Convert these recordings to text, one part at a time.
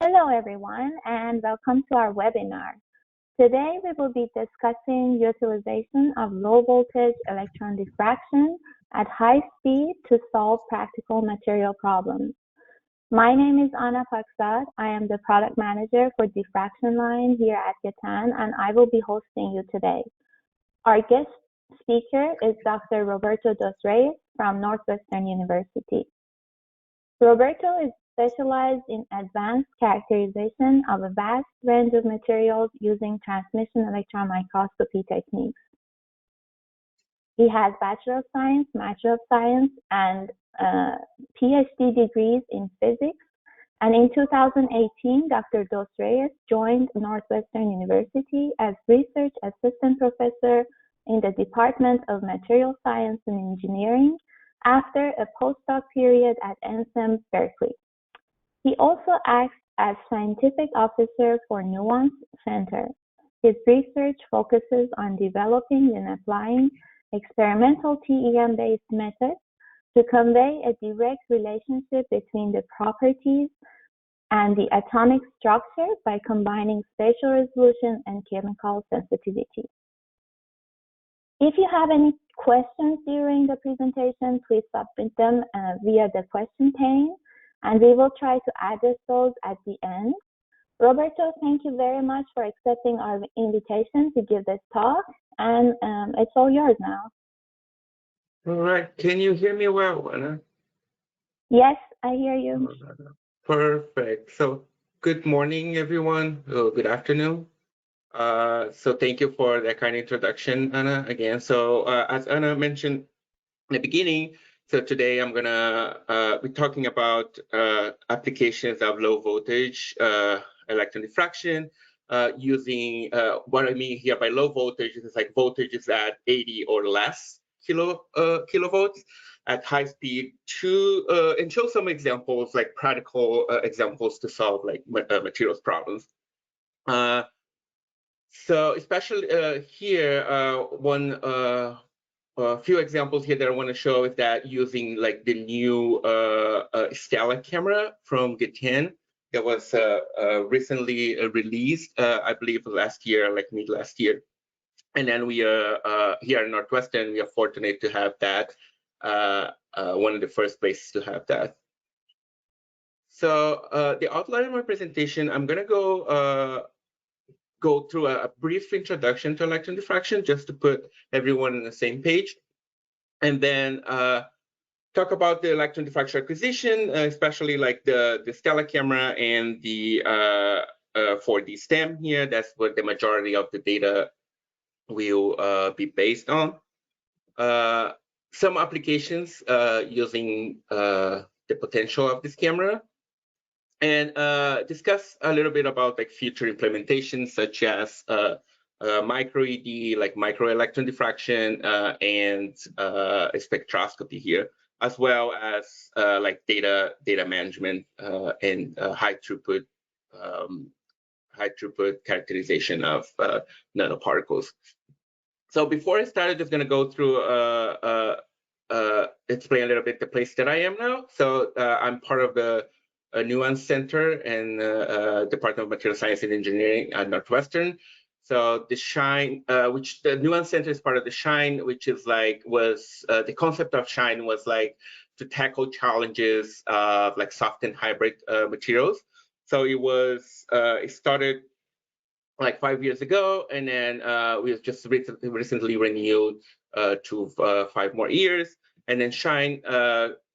Hello everyone and welcome to our webinar. Today we will be discussing utilization of low voltage electron diffraction at high speed to solve practical material problems. My name is Anna Paksad. I am the product manager for diffraction line here at Gatan and I will be hosting you today. Our guest speaker is Dr. Roberto dos Reis from Northwestern University. Roberto is specialized in advanced characterization of a vast range of materials using transmission electron microscopy techniques. He has Bachelor of Science, Master of Science, and Ph.D. degrees in physics. And in 2018, Dr. Dos Reis joined Northwestern University as research assistant professor in the Department of Material Science and Engineering after a postdoc period at NSEM Berkeley. He also acts as scientific officer for NUANCE Center. His research focuses on developing and applying experimental TEM-based methods to convey a direct relationship between the properties and the atomic structure by combining spatial resolution and chemical sensitivity. If you have any questions during the presentation, please submit them via the question pane, and we will try to address those at the end. Roberto, thank you very much for accepting our invitation to give this talk, and it's all yours now. All right, can you hear me well, Anna? Yes, I hear you. Perfect. So good morning, everyone. Oh, good afternoon. So thank you for that kind introduction, Anna, again. So as Anna mentioned in the beginning, so today I'm gonna be talking about applications of low voltage electron diffraction using what I mean here by low voltage is like voltages at 80 or less kilovolts at high speed to and show some examples, like practical examples to solve like materials problems. So especially here, a few examples here that I want to show is that using like the new Stella camera from Gatan that was recently released, I believe last year, like mid last year. And then we are here in Northwestern, we are fortunate to have that, one of the first places to have that. So the outline of my presentation, I'm going to go through a brief introduction to electron diffraction just to put everyone on the same page, and then talk about the electron diffraction acquisition, especially like the Stella camera and the 4D stem here. That's what the majority of the data will be based on. Some applications using the potential of this camera, and discuss a little bit about like future implementations such as micro ED, like micro electron diffraction, and spectroscopy here, as well as like data management and high throughput characterization of nanoparticles. So before I start, I'm just going to go through explain a little bit the place that I am now. So I'm part of the NUANCE Center and Department of Material Science and Engineering at Northwestern. So the SHINE, which the NUANCE Center is part of the SHINE, which is like the concept of SHINE was like to tackle challenges of like soft and hybrid materials. So it started like 5 years ago, and then we just recently renewed to 5 more years. And then SHINE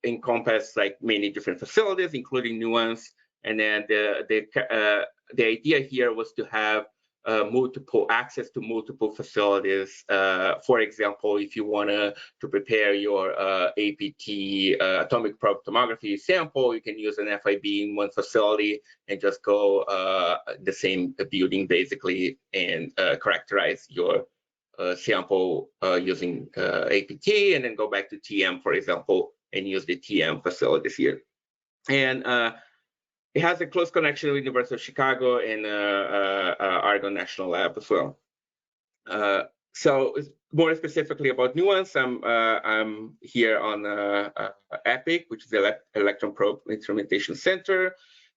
encompass like many different facilities, including NUANCE. And then the idea here was to have access to multiple facilities. For example, if you want to prepare your APT atomic probe tomography sample, you can use an FIB in one facility and just go the same building basically and characterize your sample using APT, and then go back to TM, for example, and use the TM facilities here. And it has a close connection with University of Chicago and Argonne National Lab as well. So more specifically about NUANCE, I'm here on EPIC, which is the Electron Probe Instrumentation Center.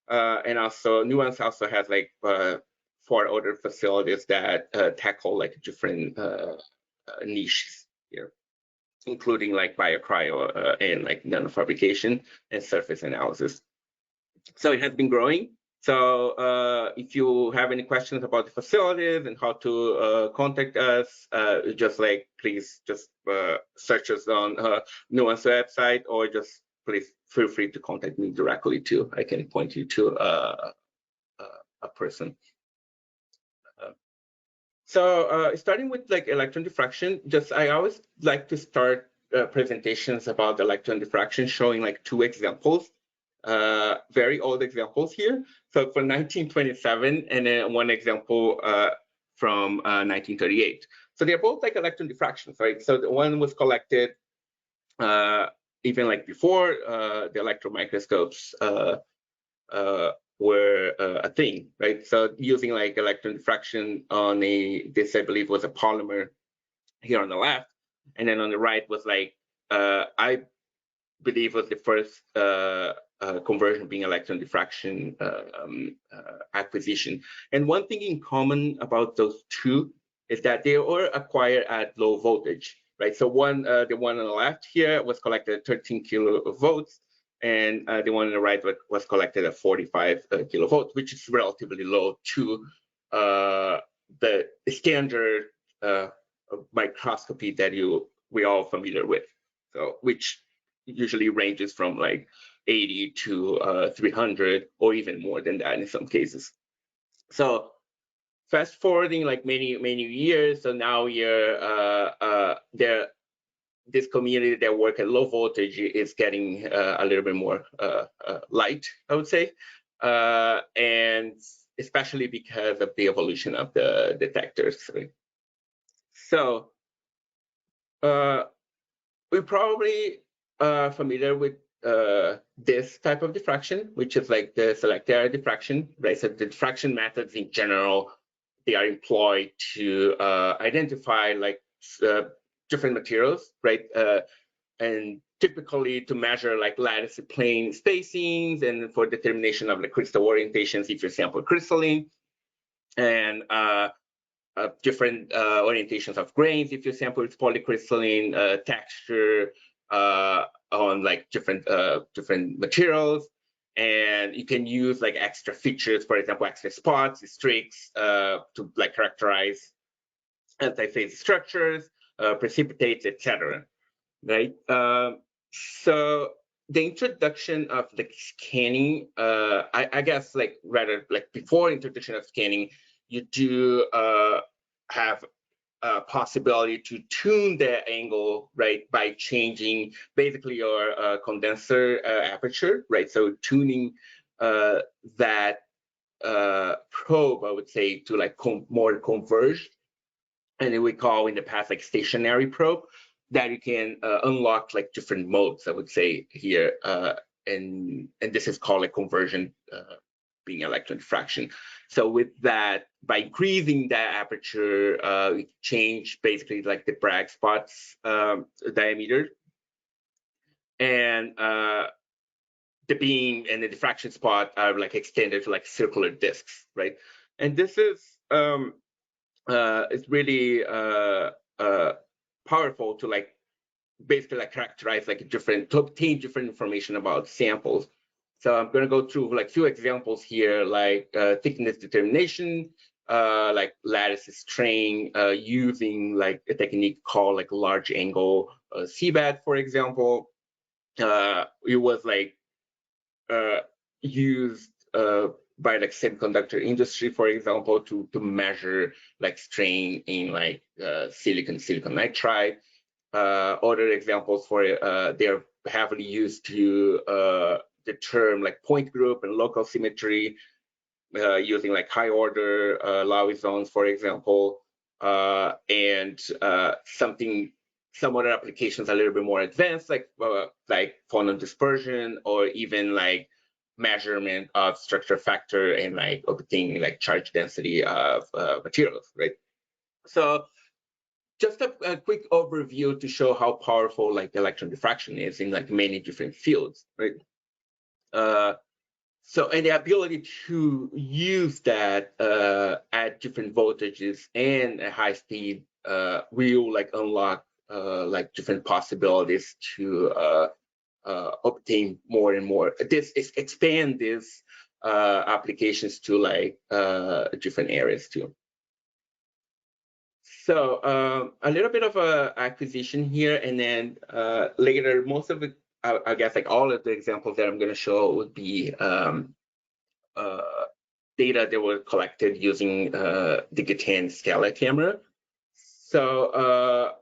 And also NUANCE also has like 4 other facilities that tackle like different niches here, including like biocrio and like nanofabrication and surface analysis. So it has been growing. So if you have any questions about the facilities and how to contact us, just like please just search us on NUANCE website, or just please feel free to contact me directly too. I can point you to a person. So starting with like electron diffraction, just I always like to start presentations about electron diffraction showing like 2 examples. Very old examples here. So for 1927, and then 1 example from 1938. So they're both like electron diffractions, right? So the one was collected even like before the electron microscopes were a thing, right? So using like electron diffraction on this I believe was a polymer here on the left, and then on the right was like I believe was the first conversion being electron diffraction acquisition. And one thing in common about those 2 is that they were acquired at low voltage, right? So the one on the left here was collected at 13 kilovolts, and the one on the right was collected at 45 kilovolts, which is relatively low to the standard microscopy that we all familiar with. So which usually ranges from like 80 to 300 or even more than that in some cases. So fast forwarding like many years, so now you're this community that work at low voltage is getting a little bit more light, I would say, and especially because of the evolution of the detectors. Right? So we're probably familiar with this type of diffraction, which is like the select area diffraction, right? So the diffraction methods in general, they are employed to identify like different materials, right? And typically to measure like lattice plane spacings, and for determination of the crystal orientations if you sample crystalline, and different orientations of grains if you sample with polycrystalline, texture on like different materials. And you can use like extra features, for example, extra spots, streaks to like characterize antiphase structures, precipitates, etc. Right? So the introduction of the scanning, I guess like rather like before introduction of scanning, you do have a possibility to tune the angle, right, by changing basically your condenser aperture, right? So tuning that probe, I would say, to like more converged, and then we call in the past like stationary probe, that you can unlock like different modes, I would say here, and this is called a conversion being electron diffraction. So with that, by increasing that aperture, we change basically like the Bragg spots diameter, and the beam and the diffraction spot are like extended to like circular discs, right? And this is it's really powerful to like basically like characterize like to obtain different information about samples. So I'm going to go through like few examples here, like thickness determination, like lattice strain, using like a technique called like large angle CBAT, for example. It was like used by like semiconductor industry, for example, to measure like strain in like silicon nitride. Other examples for they're heavily used to determine like point group and local symmetry, using like high order Laue zones, for example, and some other applications a little bit more advanced, like phonon dispersion, or even like measurement of structure factor and like obtaining like charge density of materials, right? So just a quick overview to show how powerful like electron diffraction is in like many different fields, right? So, and the ability to use that at different voltages and at high speed will like unlock like different possibilities to obtain more and more. This expand these applications to like different areas too. So a little bit of a acquisition here, and then later most of it, I guess like all of the examples that I'm going to show would be data that were collected using the Gatan Stela camera. So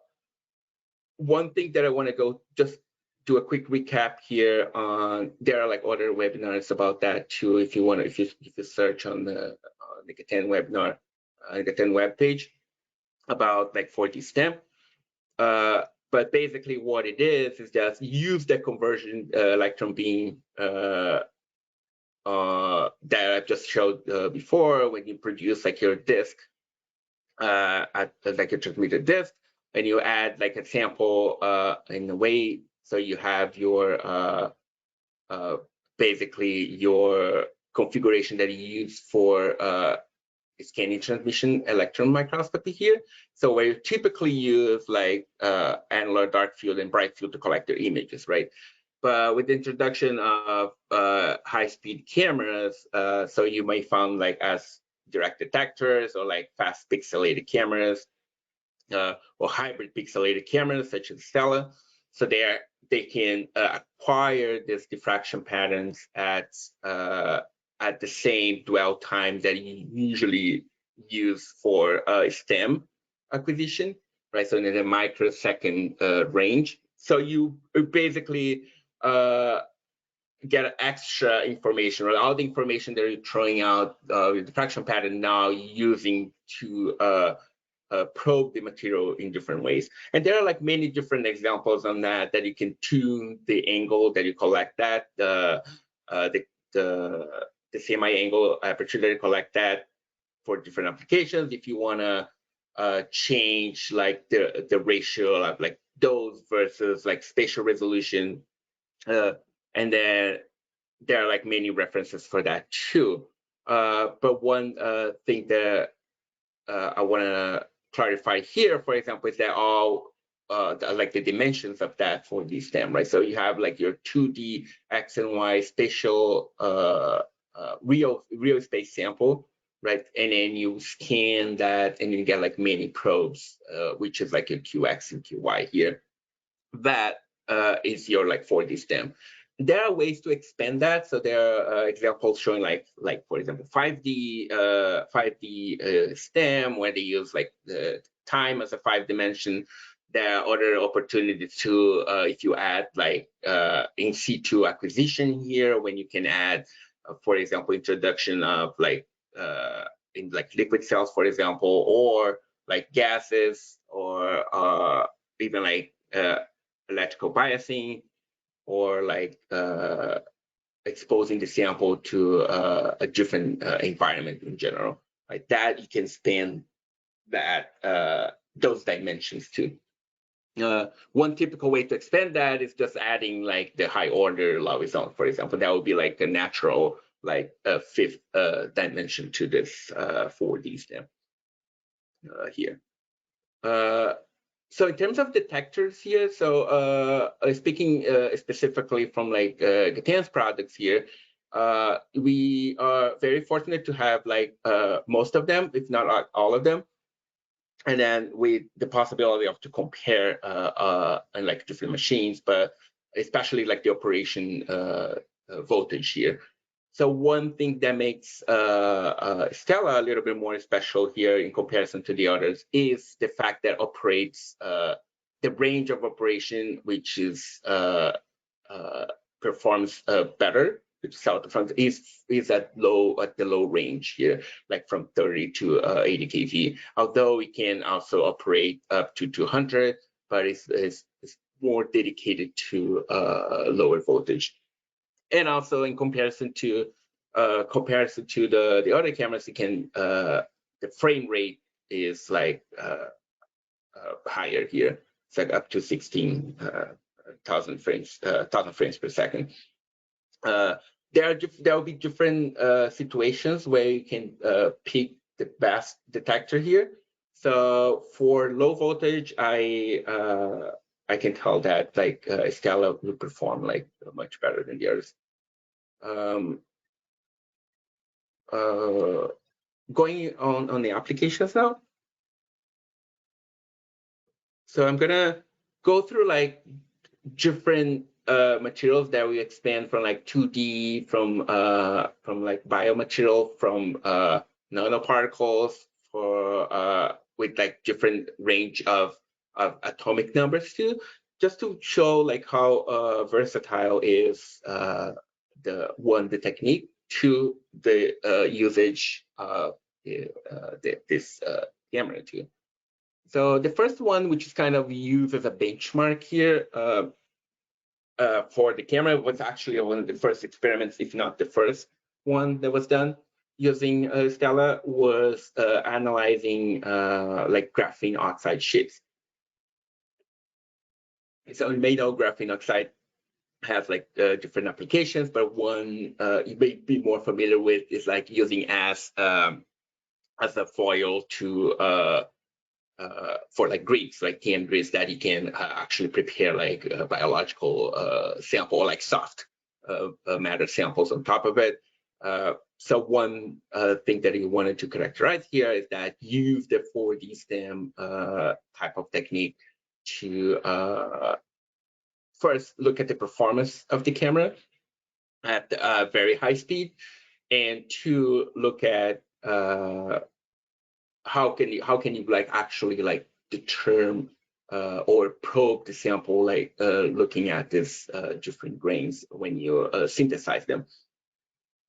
one thing that I want to go just do a quick recap here on, there are like other webinars about that too, if you want to, if you search on the Gatan webinar, Gatan webpage about like 4D STEM. But basically what it is just use the conversion electron beam that I've just showed before, when you produce like your disk, like your transmitted disk, and you add like a sample in a way, so you have your basically your configuration that you use for scanning transmission electron microscopy here. So where you typically use like angular dark field and bright field to collect their images, right? But with the introduction of high-speed cameras, so you may find like as direct detectors or like fast pixelated cameras or hybrid pixelated cameras such as Stella. So they can acquire these diffraction patterns at the same dwell time that you usually use for STEM acquisition, right? So in the microsecond range. So you basically get extra information, or all the information that you're throwing out the diffraction pattern now using to probe the material in different ways. And there are like many different examples on that you can tune the angle that you collect that, the semi-angle aperture that you collect that for different applications. If you want to change like the ratio of like dose versus like spatial resolution, and then there are like many references for that too. But one thing that I want to clarify here, for example, is that all like the dimensions of that 4D STEM, right? So you have like your 2D X and Y spatial real space sample, right? And then you scan that and you get like many probes, which is like your QX and QY here. That is your like 4D STEM. There are ways to expand that. So there are examples showing like for example 5D STEM, where they use like the time as a 5 dimension. There are other opportunities to if you add like in situ acquisition here, when you can add for example introduction of like in like liquid cells, for example, or like gases, or even like electrical biasing, or like exposing the sample to a different environment in general. Like that, you can span that those dimensions too. One typical way to expand that is just adding like the high order Lawison, for example. That would be like a natural like fifth dimension to this 4D STEM here. So in terms of detectors here, so speaking specifically from like Gatan's products here, we are very fortunate to have like most of them, if not all of them, and then with the possibility of to compare and like different machines, but especially like the operation voltage here. So one thing that makes Stella a little bit more special here in comparison to the others is the fact that operates the range of operation, which is performs better. Which is at the low range here, like from 30 to 80 kV. Although it can also operate up to 200, but it's more dedicated to lower voltage. And also in comparison to the other cameras, it can the frame rate is like higher here. It's like up to 16,000 frames per second. there will be different situations where you can pick the best detector here. So for low voltage, I can tell that like Stella will perform like much better than the others. Going on the applications now. So I'm gonna go through like different materials that we expand from like 2D, from like biomaterial, from nanoparticles, for with like different range of atomic numbers too, just to show like how versatile is the technique to the usage of this camera too. So the first one, which is kind of used as a benchmark here for the camera, was actually one of the first experiments, if not the first one that was done using Stella, was analyzing like graphene oxide sheets. So we may know graphene oxide has like different applications, but one you may be more familiar with is like using as a foil to for like grids, like TM grids that you can actually prepare like a biological sample or like soft matter samples on top of it. So one thing that you wanted to characterize here is that use the 4D stem type of technique to first look at the performance of the camera at very high speed, and to look at how can you like actually like determine or probe the sample, like looking at this different grains when you synthesize them.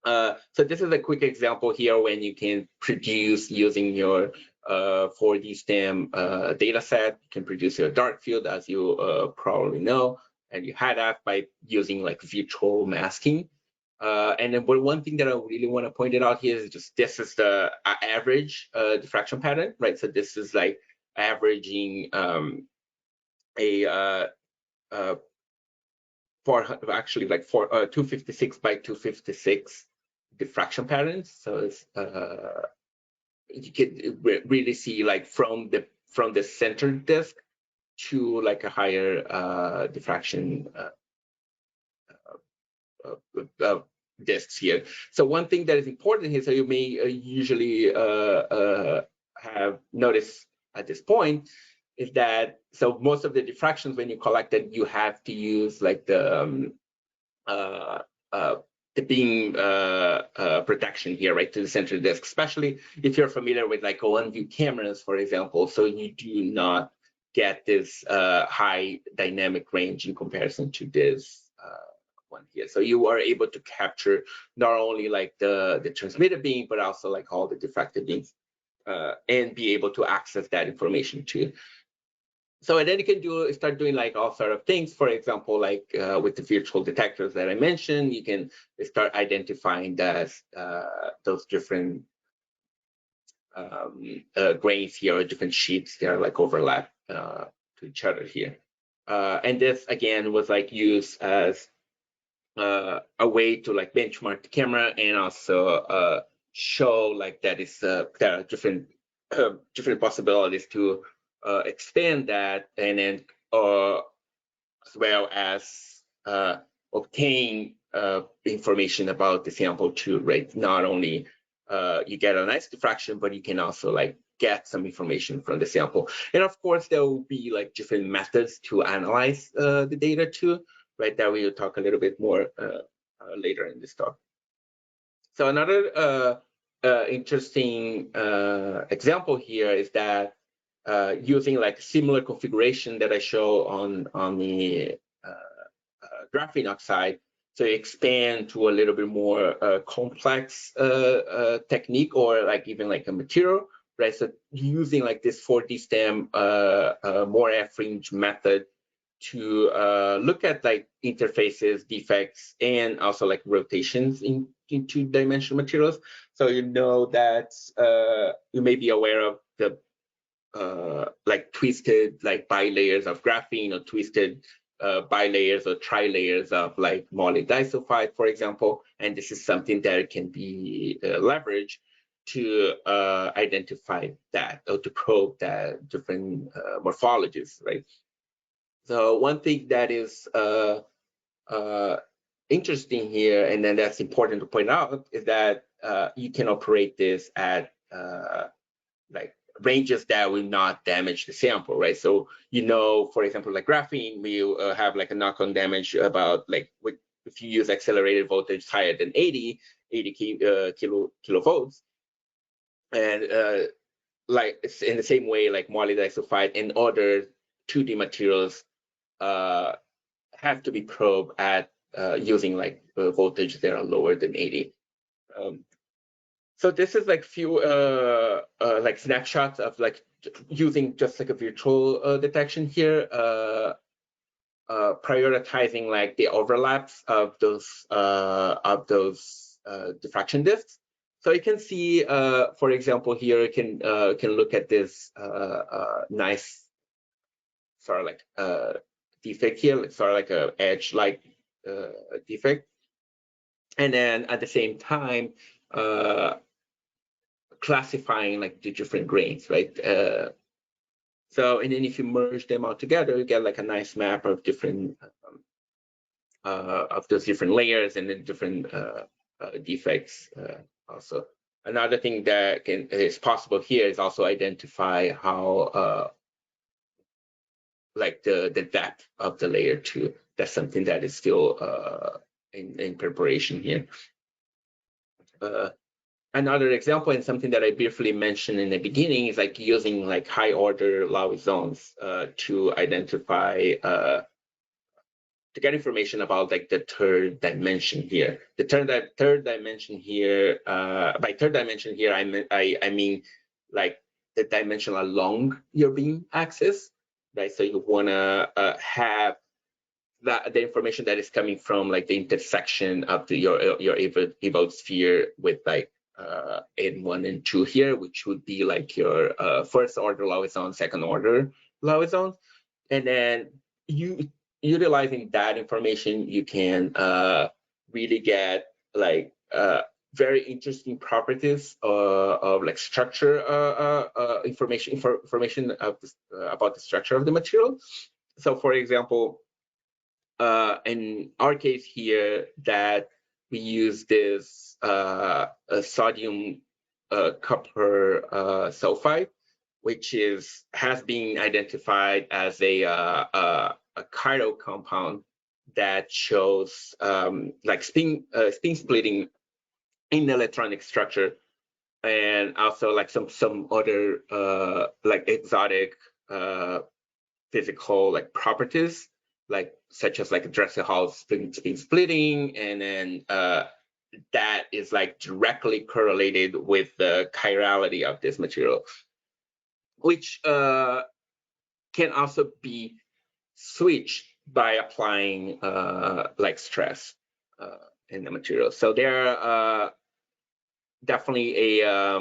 So this is a quick example here when you can produce using your 4D stem data set. You can produce your dark field, as you probably know, and you had that by using like virtual masking. And then, but one thing that I really want to point it out here is just this is the average diffraction pattern, right? So this is like averaging actually like 256 by 256 diffraction patterns. So it's you can really see like from the center disk to like a higher diffraction disks here. So one thing that is important here, so you may usually have noticed at this point, is that so most of the diffractions when you collect it, you have to use like the beam protection here, right, to the center disk, especially if you're familiar with like one view cameras, for example. So you do not get this high dynamic range in comparison to this one here. So you are able to capture not only like the transmitted beam, but also like all the diffracted beams, and be able to access that information too. So and then you can start doing like all sort of things. For example, like with the virtual detectors that I mentioned, you can start identifying those different grains here, or different sheets that are like overlap to each other here. And this again was like used as a way to like benchmark the camera, and also show like that is there are different possibilities to expand that, and then as well as obtain information about the sample too, right? Not only you get a nice diffraction, but you can also like get some information from the sample. And of course, there will be like different methods to analyze the data too, right? That we will talk a little bit more later in this talk. So another interesting example here is that using like similar configuration that I show on the graphene oxide, so expand to a little bit more complex technique, or like even like a material, right? So using like this 4D stem Moore fringe method to look at like interfaces, defects, and also like rotations in two-dimensional materials. So you know that you may be aware of the like twisted like bilayers of graphene, or twisted bilayers or tri-layers of like molybdisulfide, for example, and this is something that can be leveraged to identify that or to probe that different morphologies, right? So one thing that is interesting here, and then that's important to point out, is that you can operate this at like ranges that will not damage the sample, right? So, for example, like graphene, we have like a knock-on damage about like if you use accelerated voltage higher than 80 kilovolts, and like it's in the same way, like molybdisulfide and other 2D materials have to be probed at using like voltage that are lower than 80. So this is like few like snapshots of like using just like a virtual detection here, prioritizing like the overlaps of those diffraction disks. So you can see, for example, here you can look at this nice sort of like defect here, sort of like a edge-like defect, and then at the same time classifying like the different grains, right? So, and then if you merge them all together, you get like a nice map of different of those different layers and then different defects. Also, another thing that is possible here is also identify how like the depth of the layer too. That's something that is still in preparation here. Another example, and something that I briefly mentioned in the beginning, is like using like high order Laue zones to identify to get information about like the third dimension here. The third dimension here, by third dimension here, I mean like the dimension along your beam axis, right? So you wanna have the information that is coming from like the intersection of your evoked sphere with like N1 and 2 here, which would be like your first order Laue zone, second order Laue zone, and then utilizing that information, you can really get like very interesting properties of like structure information about the structure of the material. So, for example, in our case here, that we use this sodium copper sulfide, which has been identified as a chiral compound that shows like spin splitting in the electronic structure, and also like some other like exotic physical like properties, like such as like Dresser-Hall spin splitting, and then that is like directly correlated with the chirality of this material, which can also be switched by applying like stress in the material. So there are definitely a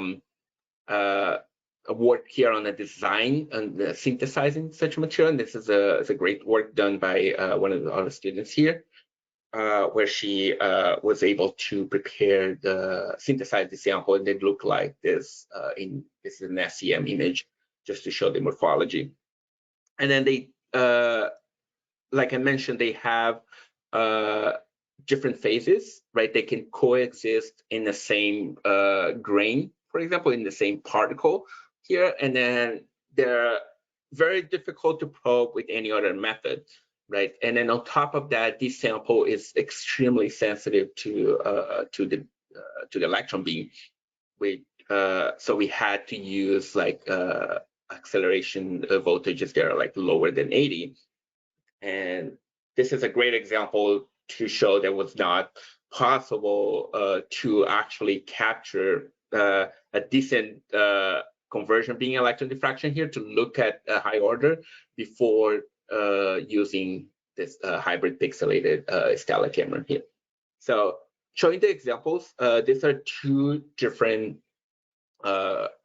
work here on the design and synthesizing such material. And this is a great work done by one of our students here, where she was able to synthesize the sample, and it looked like this. This is an SEM image just to show the morphology. And then they, like I mentioned, they have different phases, right? They can coexist in the same grain, for example, in the same particle here, and then they're very difficult to probe with any other method, right? And then on top of that, this sample is extremely sensitive to the electron beam. So we had to use like acceleration voltages that are like lower than 80, and this is a great example to show that it was not possible to actually capture a decent conversion being electron diffraction here to look at a high order before using this hybrid pixelated Stella camera here. So showing the examples, these are two different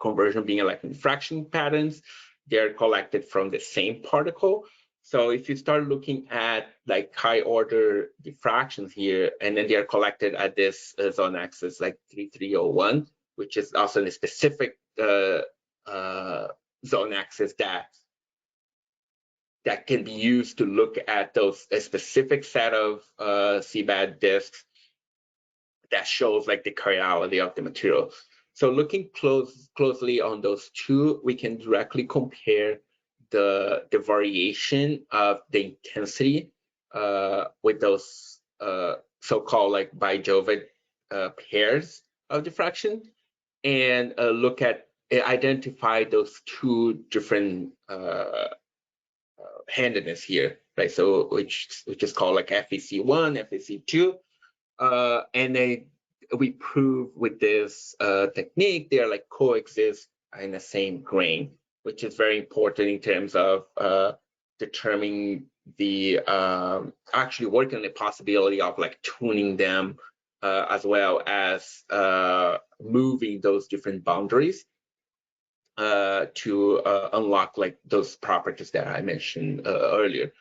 conversion being electron diffraction patterns. They're collected from the same particle. So if you start looking at like high order diffractions here, and then they are collected at this zone axis like 3301, which is also a specific zone axis that can be used to look at a specific set of CBAD disks that shows like the chirality of the material. So looking closely on those two, we can directly compare the variation of the intensity with those so-called like bijovic pairs of diffraction, and look at identify those two different handedness here, right? So which is called like FEC1, FEC2, and then we prove with this technique they are like coexist in the same grain, which is very important in terms of determining the actually working on the possibility of like tuning them as well as moving those different boundaries to unlock like those properties that I mentioned earlier,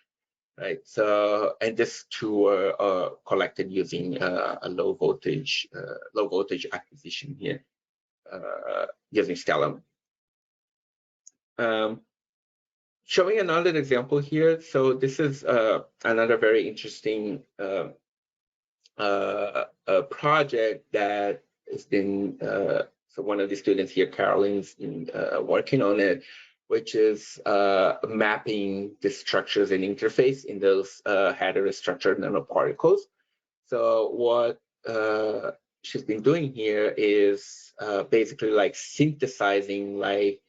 right? So, and this two were collected using a low voltage acquisition here using Stella. Showing another example here. So this is another very interesting project that has been, so one of the students here, Caroline's been working on it, which is mapping the structures and interface in those heterostructured nanoparticles. So what she's been doing here is basically like synthesizing like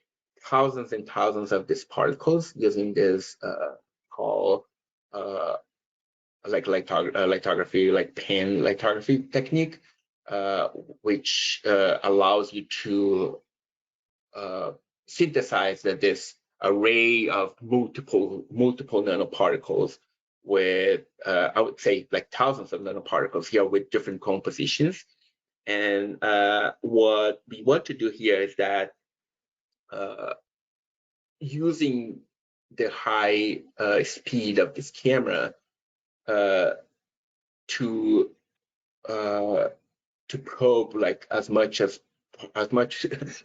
thousands and thousands of these particles using this called like lithography, like pan lithography technique, which allows you to synthesize this array of multiple nanoparticles with I would say like thousands of nanoparticles here with different compositions. And what we want to do here is that using the high speed of this camera to probe like as much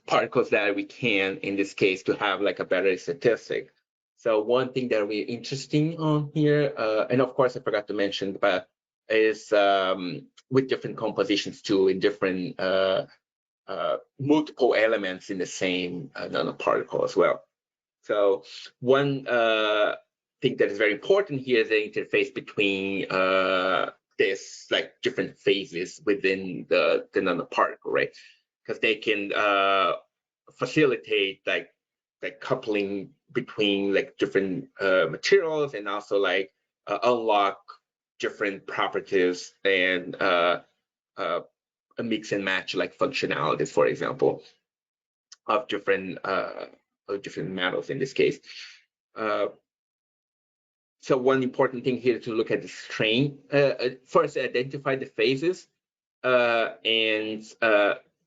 particles that we can in this case to have like a better statistic. So one thing that we're interesting on here, and of course I forgot to mention, but is with different compositions too, in different multiple elements in the same nanoparticle as well. So one thing that is very important here is the interface between this like different phases within the nanoparticle, right? Because they can facilitate like coupling between like different materials, and also like unlock different properties and mix and match like functionalities, for example, of different metals in this case. So one important thing here to look at the strain. First, identify the phases and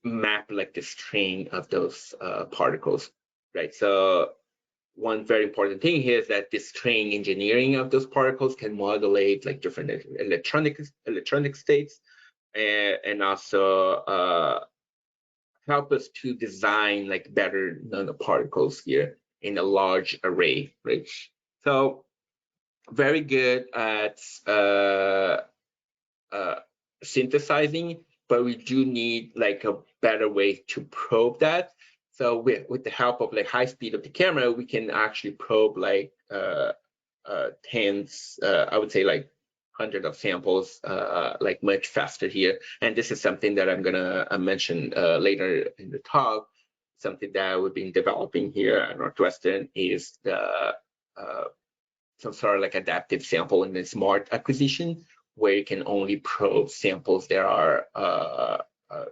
map like the strain of those particles, right? So one very important thing here is that the strain engineering of those particles can modulate like different electronic states, and also help us to design like better nanoparticles here in a large array, right? So very good at synthesizing, but we do need like a better way to probe that. So with the help of like high speed of the camera, we can actually probe like tens, I would say like hundreds of samples, like much faster here. And this is something that I'm gonna mention later in the talk. Something that we've been developing here at Northwestern is the some sort of like adaptive sample and then smart acquisition, where you can only probe samples that are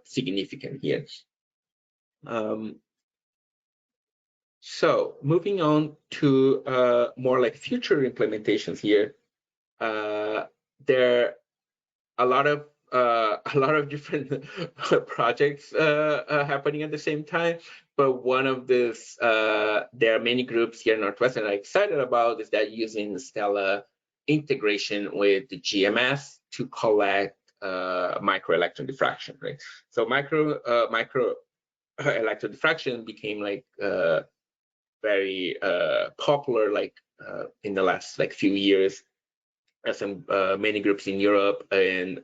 significant here. So moving on to more like future implementations here, there are a lot of a lot of different projects happening at the same time. But one of this, there are many groups here in Northwestern that are excited about is that using Stella integration with the GMS to collect micro electron diffraction, right? So micro electron diffraction became like very popular, like in the last like few years. Some many groups in Europe and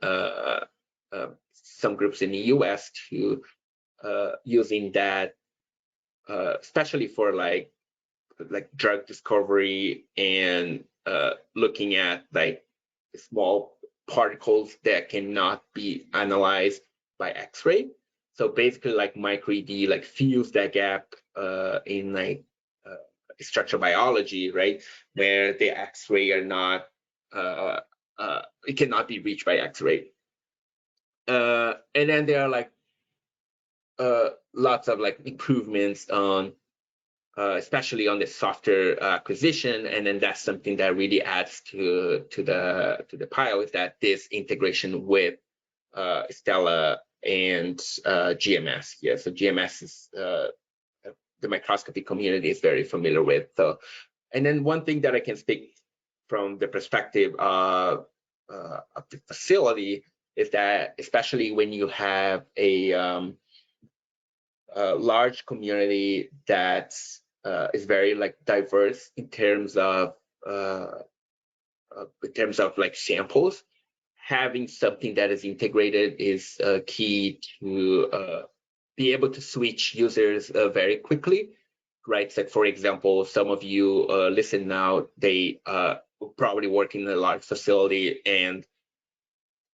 some groups in the US to using that, especially for like drug discovery and looking at like small particles that cannot be analyzed by X-ray. So basically, like micro-ED like fills that gap in like structural biology, right, where the X-ray are not it cannot be reached by X-ray. And then there are like lots of like improvements on especially on the software acquisition, and then that's something that really adds to the pile, is that this integration with Stella and GMS. Yeah, so GMS is the microscopy community is very familiar with. So, and then one thing that I can speak from the perspective of the facility is that, especially when you have a large community that is very like diverse in terms of like samples, having something that is integrated is key to be able to switch users very quickly, right? So for example, some of you listen now, they probably work in a large facility, and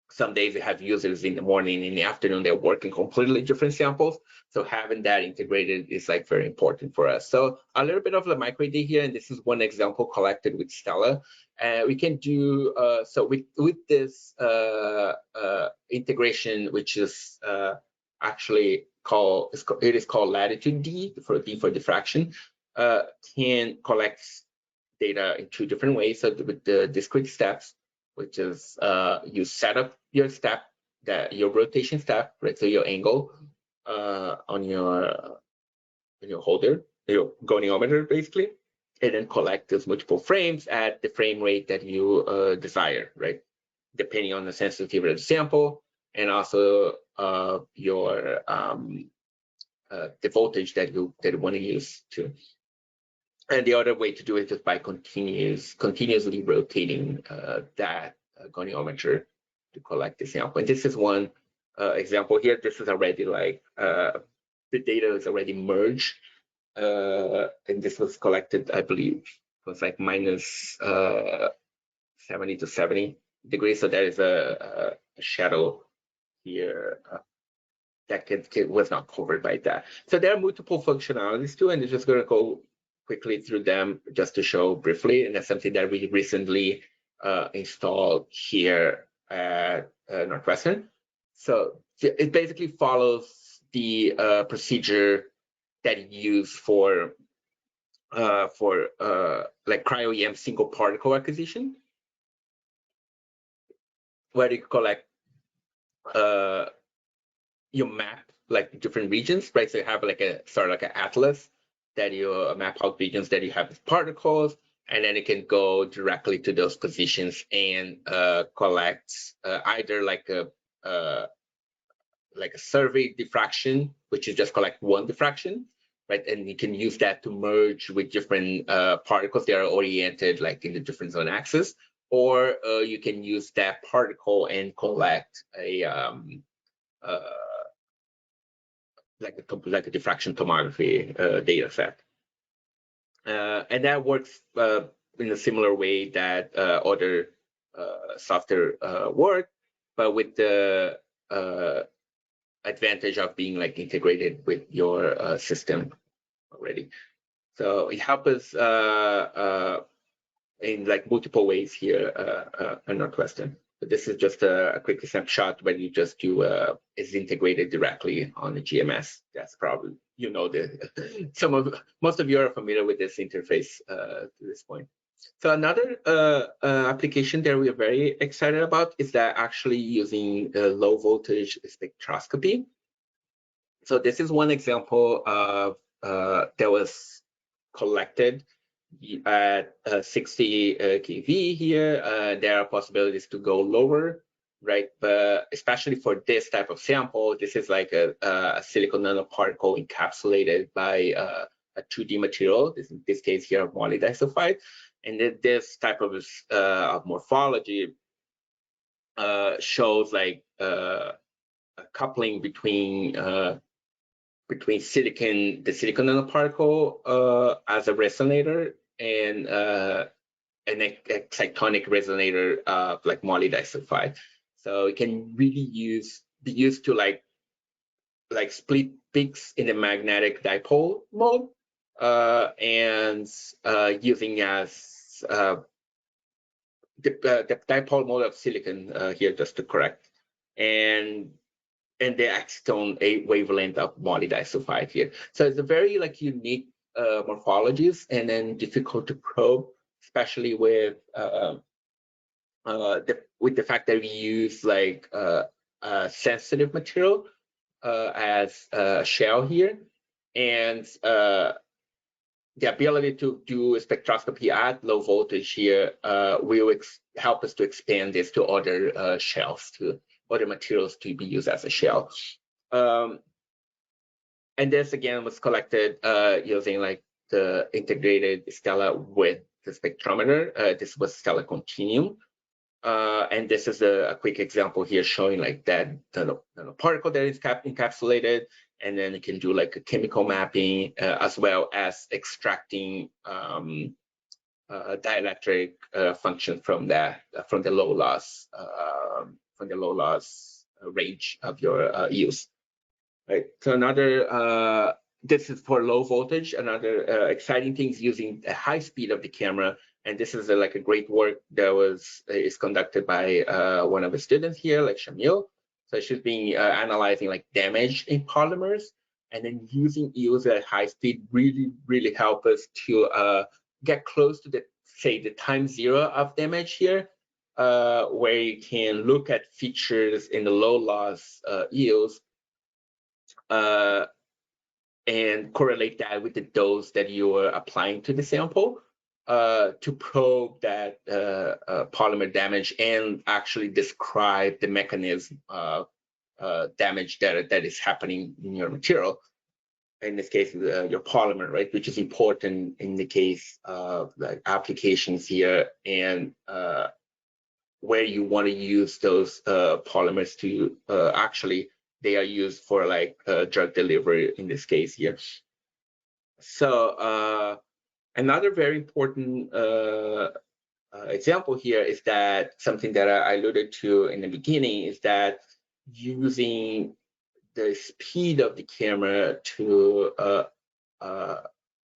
some days they have users in the morning, in the afternoon, they're working completely different samples. So having that integrated is like very important for us. So a little bit of the micro-ED here, and this is one example collected with Stella. We can do, so with this integration, which is actually called, it is called latitude D for diffraction, can collect data in two different ways. So with the discrete steps, which is you set up your step, your rotation step, right? So your angle on your holder, your goniometer basically, and then collect those multiple frames at the frame rate that you desire, right? Depending on the sensitivity of the sample, and also your the voltage that you want to use too. And the other way to do it is by continuously rotating that goniometer to collect the sample. And this is one example here. This is already like the data is already merged, and this was collected, I believe, it was like minus 70 to 70 degrees. So there is a shadow here that was not covered by that. So there are multiple functionalities too, and I'm just going to go quickly through them just to show briefly. And that's something that we recently installed here at Northwestern. So it basically follows the procedure that you use for like cryo-EM single particle acquisition, where you collect you map like different regions, right? So you have like a sort of like an atlas that you map out regions that you have with particles, and then you can go directly to those positions and collect either like a survey diffraction, which is just collect one diffraction, right? And you can use that to merge with different particles that are oriented like in the different zone axis, or you can use that particle and collect a like a diffraction tomography data set. And that works in a similar way that other software work, but with the advantage of being like integrated with your system already. So it helps us in like multiple ways here at Northwestern. But this is just a quick snapshot when you just do is integrated directly on the GMS. That's probably, you know, most of you are familiar with this interface to this point. So another application that we are very excited about is that actually using low voltage spectroscopy. So this is one example of that was collected at 60 kV here. There are possibilities to go lower, right? But especially for this type of sample, this is like a silicon nanoparticle encapsulated by a 2D material. In this case here, molybdenum. And this type of morphology shows like a coupling between the silicon nanoparticle as a resonator and an excitonic resonator of like molybdenum. So it can really be used to like split peaks in the magnetic dipole mode and using as the dipole mode of silicon here, just to correct, and the excitone wavelength of molybdenum here. So it's a very like unique morphologies, and then difficult to probe, especially with the fact that we use like a sensitive material as a shell here, and the ability to do spectroscopy at low voltage here will help us to expand this to other shells, to other materials to be used as a shell. And this again was collected using like the integrated Stella with the spectrometer. This was Stella Continuum. And this is a quick example here showing like that nanoparticle that is encapsulated, and then it can do like a chemical mapping as well as extracting dielectric function from the low loss range of your use. Right. So another this is for low voltage. Another exciting thing is using the high speed of the camera. And this is like a great work that is conducted by one of the students here, like Shamil. So she's been analyzing like damage in polymers, and then using EOS at high speed really help us to get close to the time zero of damage here, where you can look at features in the low loss EOS and correlate that with the dose that you are applying to the sample to probe that polymer damage and actually describe the mechanism of damage that is happening in your material. In this case, your polymer, right, which is important in the case of like applications here and where you want to use those polymers to actually they are used for like drug delivery in this case here. So another very important example here is that something that I alluded to in the beginning is that using the speed of the camera to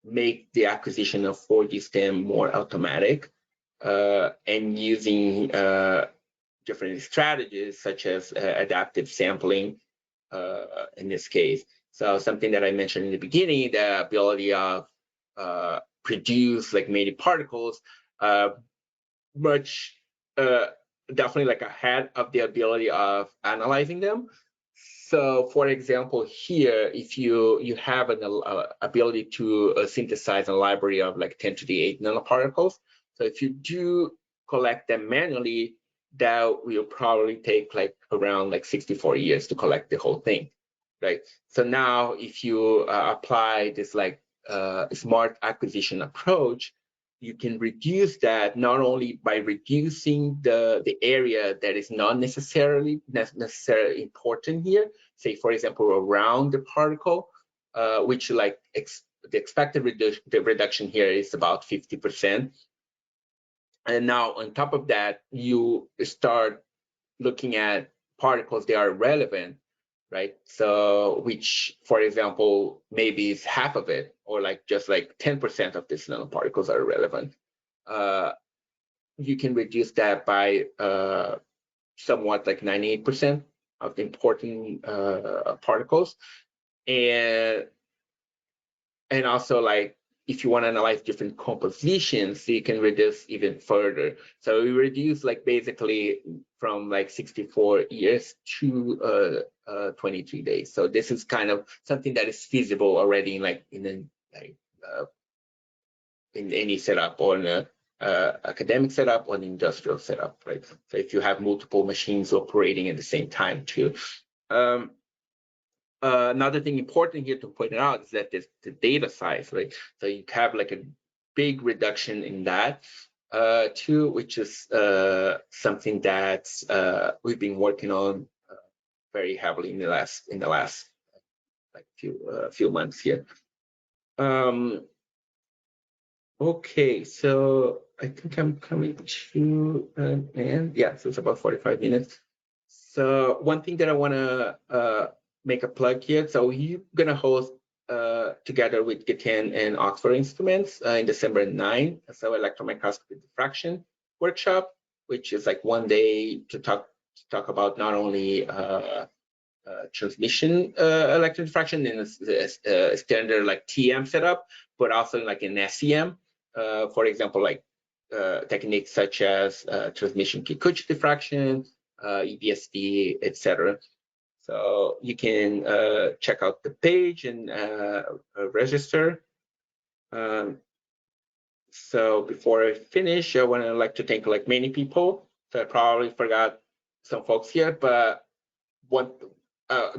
make the acquisition of 4D stem more automatic and using different strategies such as adaptive sampling in this case. So something that I mentioned in the beginning, the ability of produce like many particles, much definitely like ahead of the ability of analyzing them. So for example, here, if you have an ability to synthesize a library of like 10 to the 8 nanoparticles, so if you do collect them manually, that will probably take like around like 64 years to collect the whole thing, right? So now if you apply this like smart acquisition approach, you can reduce that not only by reducing the area that is not necessarily important here, say for example around the particle, which like the expected reduction here is about 50%. And now on top of that, you start looking at particles that are relevant, right? So which, for example, maybe is half of it, or like just like 10% of these nanoparticles are relevant. You can reduce that by somewhat like 98% of the important particles. And also like if you want to analyze different compositions, you can reduce even further. So we reduce like basically from like 64 years to 23 days. So this is kind of something that is feasible already in any setup, or in a academic setup or an industrial setup, right? So if you have multiple machines operating at the same time too. Another thing important here to point out is that the data size, right? So you have like a big reduction in that too, which is something that we've been working on very heavily in the last like few months here. Okay, so I think I'm coming to an end. Yeah, so it's about 45 minutes. So one thing that I want to make a plug here. So we're gonna host together with Gatan and Oxford Instruments in December 9, so electron microscopy diffraction workshop, which is like one day to talk about not only transmission electron diffraction in a standard like TM setup, but also like an SEM. For example, like techniques such as transmission Kikuchi diffraction, EBSD, etc. So you can check out the page and register. So before I finish, I want to like to thank like many people. So I probably forgot some folks here, but one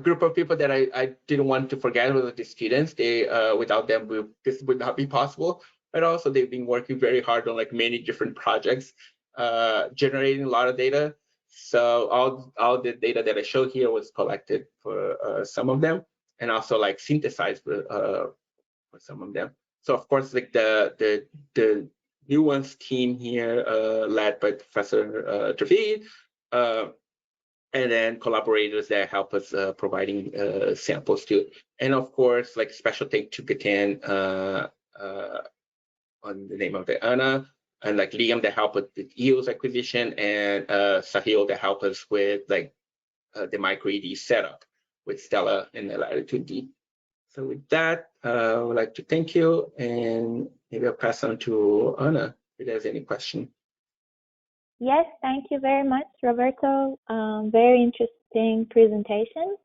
group of people that I didn't want to forget was the students. They without them, this would not be possible. And also they've been working very hard on like many different projects, generating a lot of data. So all the data that I show here was collected for some of them, and also like synthesized for some of them. So of course, like the NUANCE team here, led by Professor David, and then collaborators that help us providing samples too. And of course, like special thank to Gatan on the name of the Anna, and like Liam that help with the EOS acquisition, and Sahil that help us with like the micro ED setup with Stella and the Latitude D. So with that, I would like to thank you, and maybe I'll pass on to Anna if there's any question. Yes, thank you very much, Roberto. Very interesting presentation.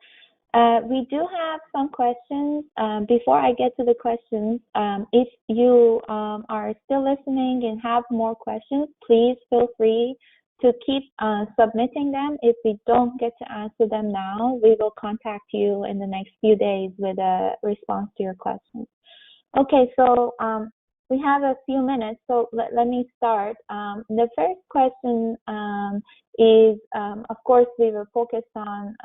We do have some questions. Before I get to the questions, if you are still listening and have more questions, please feel free to keep submitting them. If we don't get to answer them now, we will contact you in the next few days with a response to your questions. Okay, so we have a few minutes, so let me start. The first question is, of course, we were focused on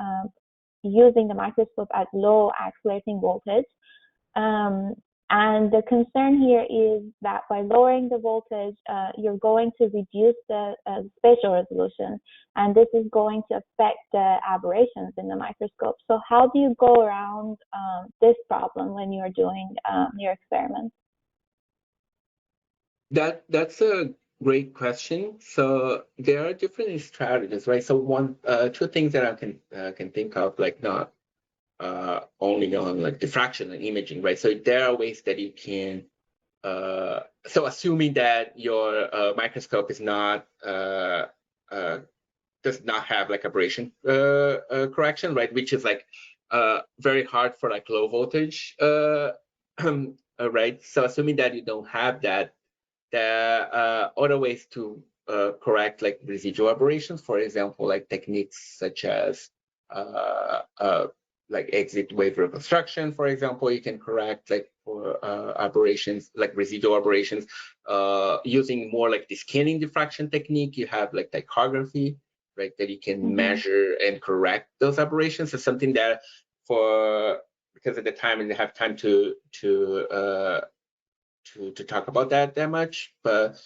using the microscope at low accelerating voltage. And the concern here is that by lowering the voltage, you're going to reduce the spatial resolution, and this is going to affect the aberrations in the microscope. So how do you go around this problem when you're doing your experiments? That's a great question. So there are different strategies, right? So two things that I can think of, like not only on like diffraction and imaging, right? So there are ways that you can. So assuming that your microscope is not does not have like aberration correction, right? Which is like very hard for like low voltage, right? So assuming that you don't have that. There are other ways to correct like residual aberrations, for example, like techniques such as like exit wave reconstruction, for example. You can correct like for aberrations, like residual aberrations, using more like the scanning diffraction technique. You have like dichography, right, that you can measure and correct those aberrations. It's something that because at the time I didn't have time to talk about that much, but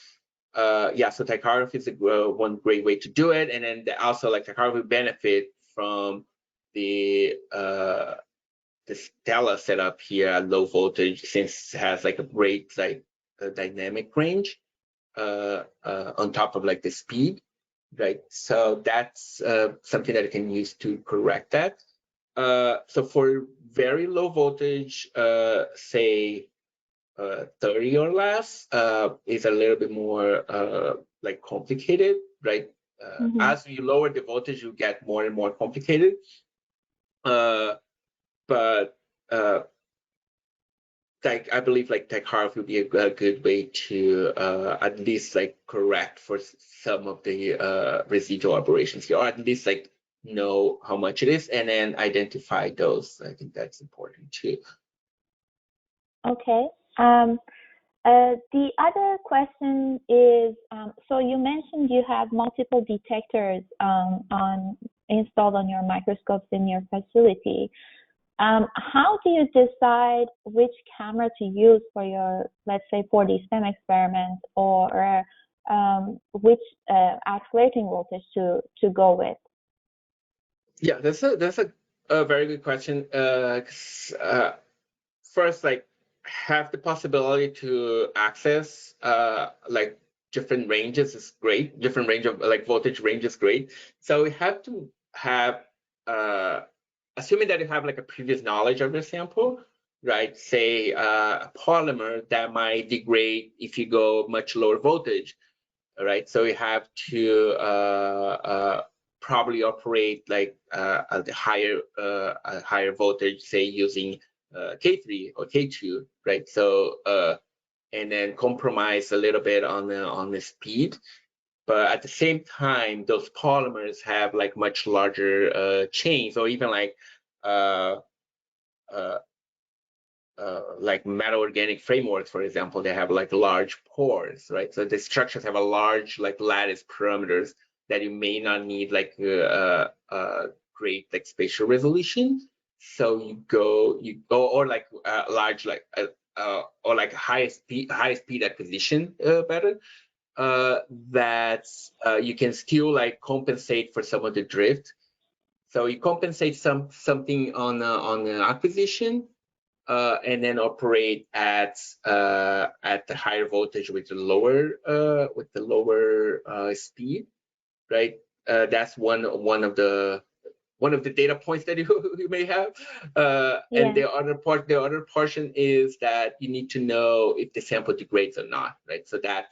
yeah, so dichography is one great way to do it. And then also like dichography benefit from the Stella setup here at low voltage, since it has like a great like dynamic range on top of like the speed, right? So that's something that I can use to correct that. So for very low voltage, say 30 or less is a little bit more like complicated, right? As you lower the voltage, you get more and more complicated. But like I believe like TechHarf would be a good way to at least like correct for some of the residual operations here, or at least like know how much it is and then identify those. I think that's important too. Okay. The other question is, so you mentioned you have multiple detectors installed on your microscopes in your facility. How do you decide which camera to use for your, let's say, 4D STEM experiment, or which accelerating voltage to go with? Yeah, that's a very good question. First, like, have the possibility to access like different ranges is great. Different range of like voltage range is great. So we have to have assuming that you have like a previous knowledge of your sample, right? Say a polymer that might degrade if you go much lower voltage, right? So you have to probably operate like at a higher voltage, say using K3 or K2, right? So and then compromise a little bit on the speed, but at the same time, those polymers have like much larger chains, or even like metal organic frameworks, for example, they have like large pores, right? So the structures have a large like lattice parameters that you may not need like great like spatial resolution. So you go or like large like or like high speed acquisition better. That you can still like compensate for some of the drift. So you compensate something on the acquisition, and then operate at the higher voltage with the lower speed, right? That's one of the data points that you may have. And the other portion is that you need to know if the sample degrades or not, right? So that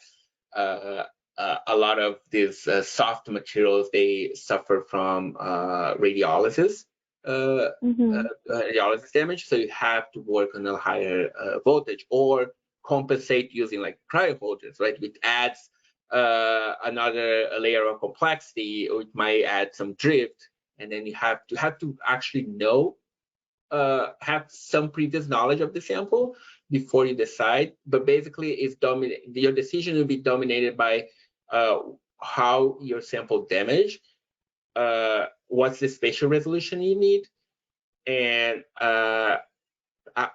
a lot of these soft materials, they suffer from radiolysis. Radiolysis damage, so you have to work on a higher voltage or compensate using like cryo voltage, right? Which adds another layer of complexity, or it might add some drift, and then you have to actually know, have some previous knowledge of the sample before you decide. But basically, your decision will be dominated by how your sample damaged, what's the spatial resolution you need, and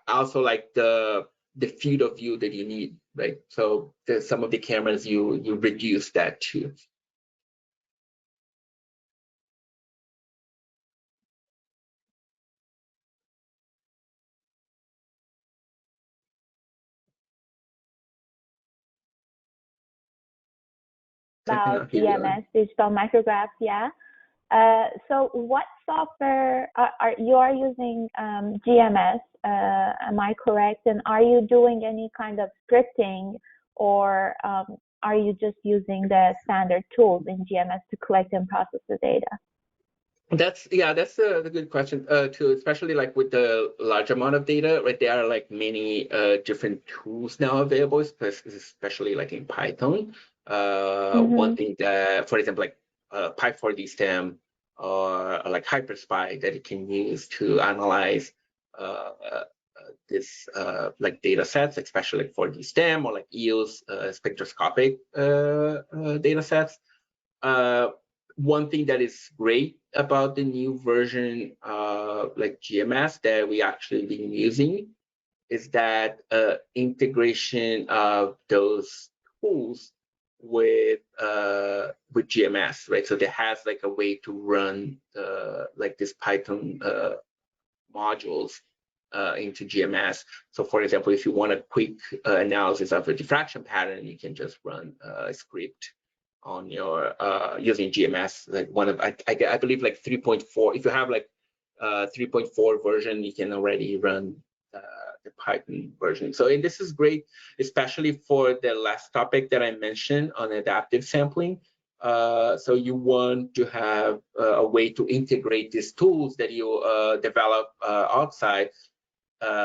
also like the field of view that you need, right? So some of the cameras you reduce that too. About DMS, digital micrographs, yeah. So what software are you using? GMS, am I correct? And are you doing any kind of scripting, or are you just using the standard tools in GMS to collect and process the data? That's a good question too, especially like with the large amount of data, right? There are like many different tools now available, especially like in Python. One thing that, for example, like Py4D stem or like HyperSpy that you can use to analyze this like data sets, especially like 4D stem or like EOS spectroscopic data sets. One thing that is great about the new version like GMS that we actually been using is that integration of those tools with GMS, right? So there has like a way to run like this Python modules into GMS. So for example, if you want a quick analysis of a diffraction pattern, you can just run a script on your using GMS, like one of I believe like 3.4. If you have like 3.4 version, you can already run the Python version. So, and this is great, especially for the last topic that I mentioned on adaptive sampling. So you want to have a way to integrate these tools that you develop outside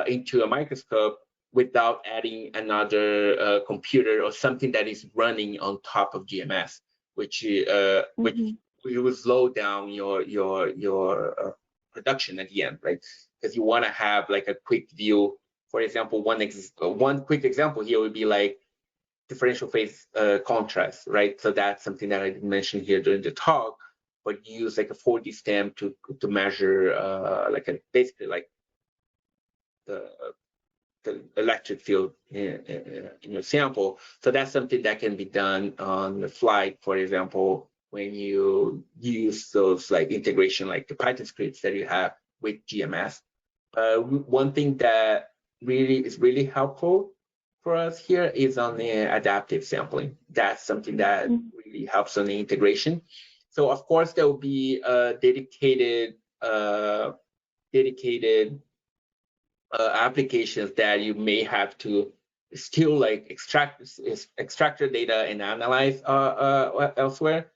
into a microscope without adding another computer or something that is running on top of GMS, which will slow down your production at the end, right? Because you want to have like a quick view. For example, one quick example here would be like differential phase contrast, right? So that's something that I didn't mention here during the talk, but you use like a 4D stamp to measure basically like the electric field in your sample. So that's something that can be done on the fly, for example, when you use those like integration, like the Python scripts that you have with GMS. One thing that is really helpful for us here is on the adaptive sampling. That's something that really helps on the integration. So of course there will be dedicated applications that you may have to still like extract your data and analyze elsewhere.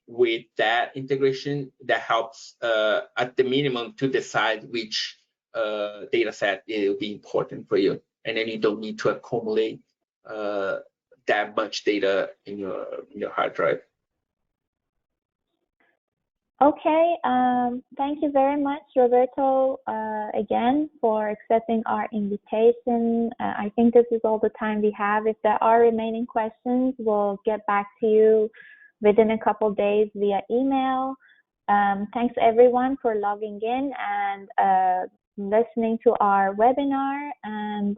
With that integration, that helps at the minimum to decide which data set will be important for you, and then you don't need to accumulate that much data in your hard drive. Okay, thank you very much, Roberto, again, for accepting our invitation. I think this is all the time we have. If there are remaining questions, we'll get back to you within a couple days via email. Thanks, everyone, for logging in and listening to our webinar. And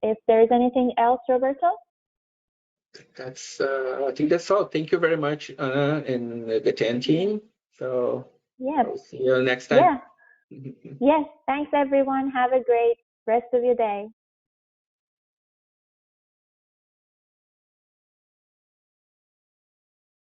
if there's anything else, Roberto? That's I think that's all. Thank you very much, Anna and the Gatan team. So yes, I'll see you next time. Yeah. Yes, thanks everyone. Have a great rest of your day.